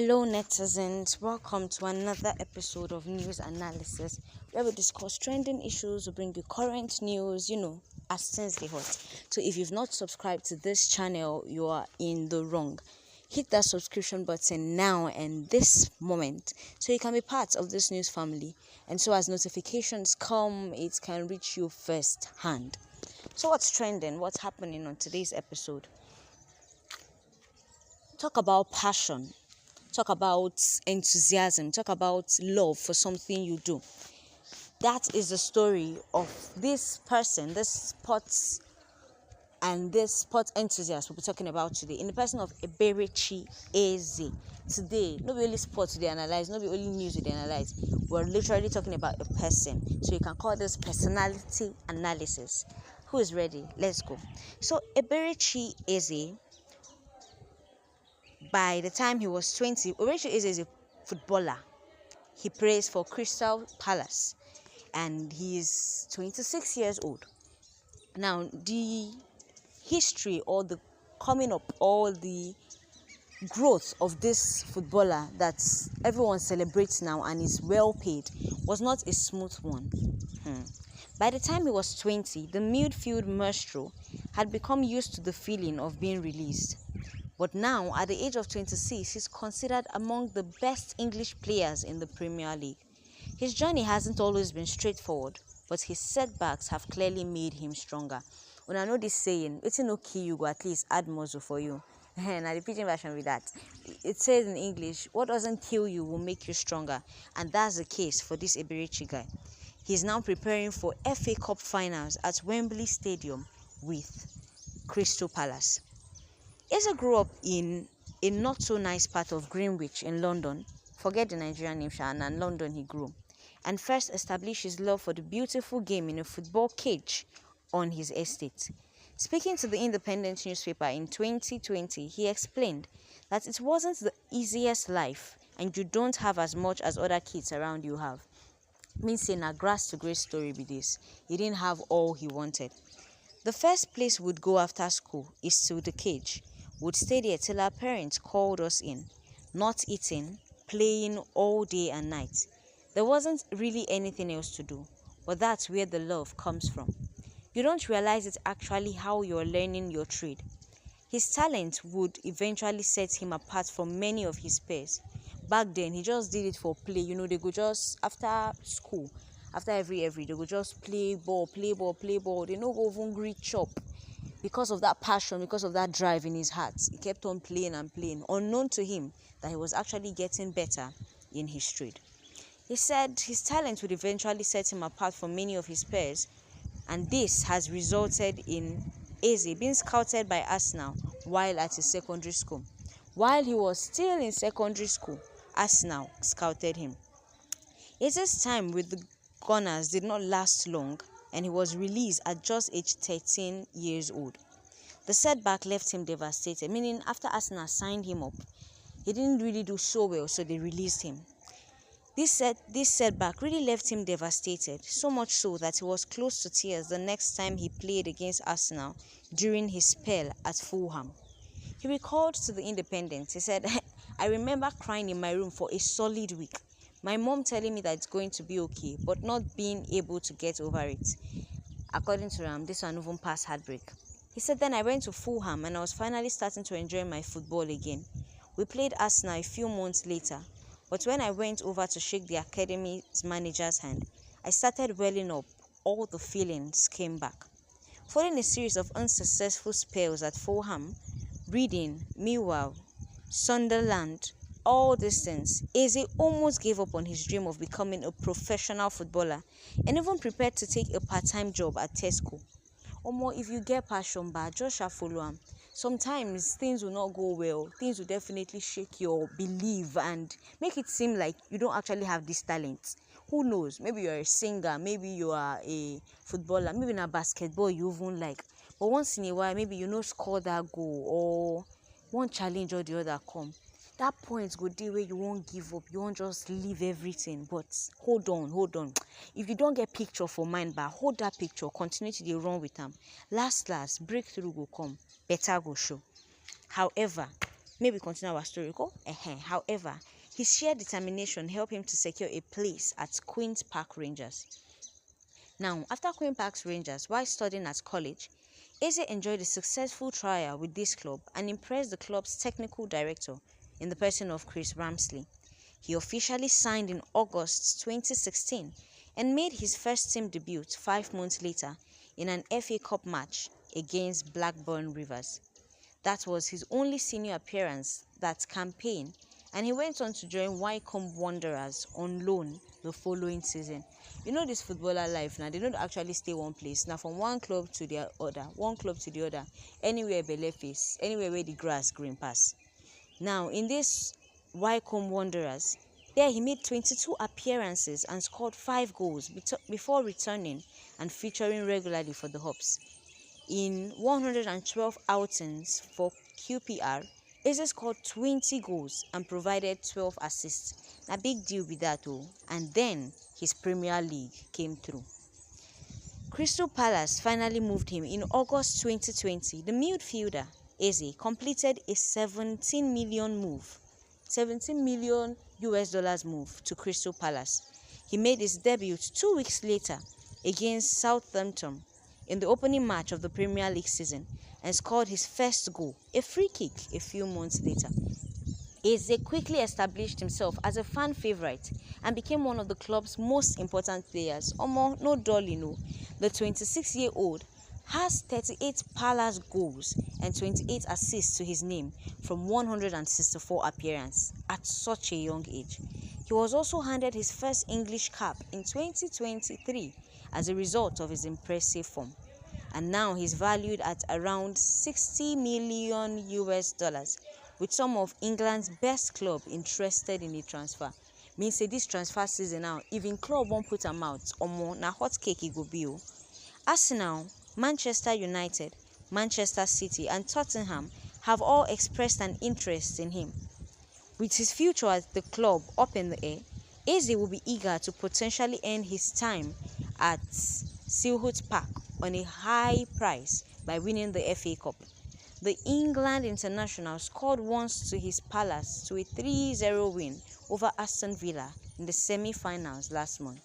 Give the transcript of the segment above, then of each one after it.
Hello, netizens. Welcome to another episode of News Analysis, where we discuss trending issues, we bring you current news, as things they hot. So if you've not subscribed to this channel, you are in the wrong. Hit that subscription button now and this moment so you can be part of this news family. And so as notifications come, it can reach you first hand. So what's trending? What's happening on today's episode? Talk about passion. Talk about enthusiasm, talk about love for something you do. That is the story of this person, this sports enthusiast we'll be talking about today, in the person of Eberechi'S. Today, not only sports they analyze, not only news they analyze, we're literally talking about a person. So you can call this personality analysis. Who is ready? Let's go. So Eberechi'S, by the time he was 20, Eberechi'S is a footballer. He plays for Crystal Palace and he's 26 years old. Now, the history or the coming up or the growth of this footballer that everyone celebrates now and is well paid was not a smooth one. By the time he was 20, the midfield maestro had become used to the feeling of being released. But now, at the age of 26, he's considered among the best English players in the Premier League. His journey hasn't always been straightforward, but his setbacks have clearly made him stronger. When I know this saying, it's no kill you, go at least add muscle for you. Now the pidgin version with that. It says in English, what doesn't kill you will make you stronger. And that's the case for this Eberechi guy. He's now preparing for FA Cup finals at Wembley Stadium with Crystal Palace. Eze grew up in a not so nice part of Greenwich in London. Forget the Nigerian name, and in London he grew. And first established his love for the beautiful game in a football cage on his estate. Speaking to the Independent newspaper in 2020, he explained that it wasn't the easiest life and you don't have as much as other kids around you have. Means saying a grass to grace story be this. He didn't have all he wanted. The first place we'd go after school is to the cage. Would stay there till our parents called us in, not eating, playing all day and night. There wasn't really anything else to do, but that's where the love comes from. You don't realize it's actually how you're learning your trade. His talent would eventually set him apart from many of his peers. Back then, he just did it for play. They go just after school, after every they go just play ball. They no go even greet chop. Because of that passion, because of that drive in his heart, he kept on playing and playing, unknown to him that he was actually getting better in his trade. He said his talent would eventually set him apart from many of his peers, and this has resulted in Eze being scouted by Arsenal while at his secondary school. While he was still in secondary school, Arsenal scouted him. Eze's time with the Gunners did not last long, and he was released at just age 13 years old. The setback left him devastated, meaning after Arsenal signed him up, he didn't really do so well, so they released him. This setback really left him devastated, so much so that he was close to tears the next time he played against Arsenal during his spell at Fulham. He recalled to the Independent, he said, I remember crying in my room for a solid week. My mom telling me that it's going to be okay, but not being able to get over it. According to Ram, this one even passed heartbreak. He said, then I went to Fulham and I was finally starting to enjoy my football again. We played Arsenal a few months later, but when I went over to shake the academy's manager's hand, I started welling up. All the feelings came back. Following a series of unsuccessful spells at Fulham, Reading, Millwall, Sunderland, all these things, Eze almost gave up on his dream of becoming a professional footballer and even prepared to take a part-time job at Tesco. If you get passion, but just shall follow him. Sometimes things will not go well. Things will definitely shake your belief and make it seem like you don't actually have this talent. Who knows? Maybe you're a singer, maybe you are a footballer, maybe in a basketball you even like. But once in a while, maybe score that goal or one challenge or the other come. That point go day where you won't give up, you won't just leave everything. But hold on. If you don't get picture for mind, but hold that picture, continue to run with them. Last, breakthrough will come, better go show. However, maybe continue our story. Go. However, his sheer determination helped him to secure a place at Queen's Park Rangers. Now, after Queen's Park Rangers, while studying at college, Eze enjoyed a successful trial with this club and impressed the club's technical director in the person of Chris Ramsley. He officially signed in August 2016 and made his first team debut 5 months later in an FA Cup match against Blackburn Rovers. That was his only senior appearance that campaign, and he went on to join Wycombe Wanderers on loan the following season. You know this footballer life now, they don't actually stay one place. Now from one club to the other, anywhere belle face, anywhere where the grass green pass. Now in this Wycombe Wanderers, there he made 22 appearances and scored 5 goals before returning and featuring regularly for the Hops. In 112 outings for QPR, Eze scored 20 goals and provided 12 assists. A big deal with that too. And then his Premier League came through. Crystal Palace finally moved him in August 2020. The midfielder, Eze, completed a 17 million US dollars move to Crystal Palace. He made his debut 2 weeks later against Southampton in the opening match of the Premier League season and scored his first goal, a free kick, a few months later. Eze quickly established himself as a fan favourite and became one of the club's most important players. No dolly, no. The 26-year-old has 38 Palace goals and 28 assists to his name from 164 appearances at such a young age. He was also handed his first English cap in 2023 as a result of his impressive form. And now he's valued at around 60 million US dollars, with some of England's best club interested in the transfer. Means say this transfer season now, even club won't put them out, na hot cake it go be. Arsenal, Manchester United, Manchester City and Tottenham have all expressed an interest in him. With his future at the club up in the air, Eze will be eager to potentially end his time at Selhurst Park on a high price by winning the FA Cup. The England international scored once to his Palace to a 3-0 win over Aston Villa in the semi-finals last month,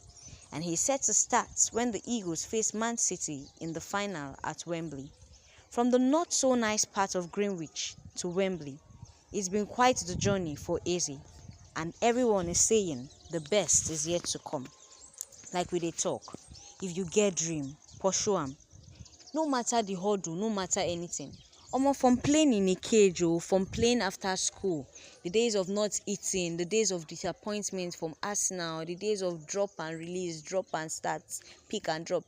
and he's set to start when the Eagles face Man City in the final at Wembley. From the not-so-nice part of Greenwich to Wembley, it's been quite the journey for Eze, and everyone is saying the best is yet to come. Like we dey talk, if you get dream, pursue am. No matter the hurdle, no matter anything. From playing in a cage, from playing after school, the days of not eating, the days of disappointment from Arsenal, the days of drop and release, drop and start, pick and drop.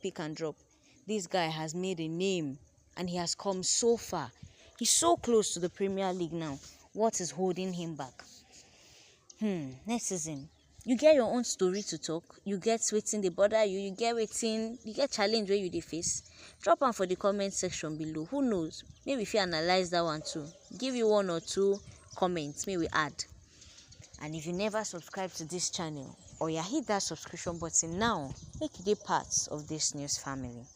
This guy has made a name and he has come so far. He's so close to the Premier League now. What is holding him back? Next season, you get your own story to talk. You get wetin dey bother you. You get challenge where you dey face. Drop am for the comment section below. Who knows? Maybe if you analyze that one too, give you 1 or 2 comments, maybe add. And if you never subscribe to this channel or you hit that subscription button now, make it a part of this news family.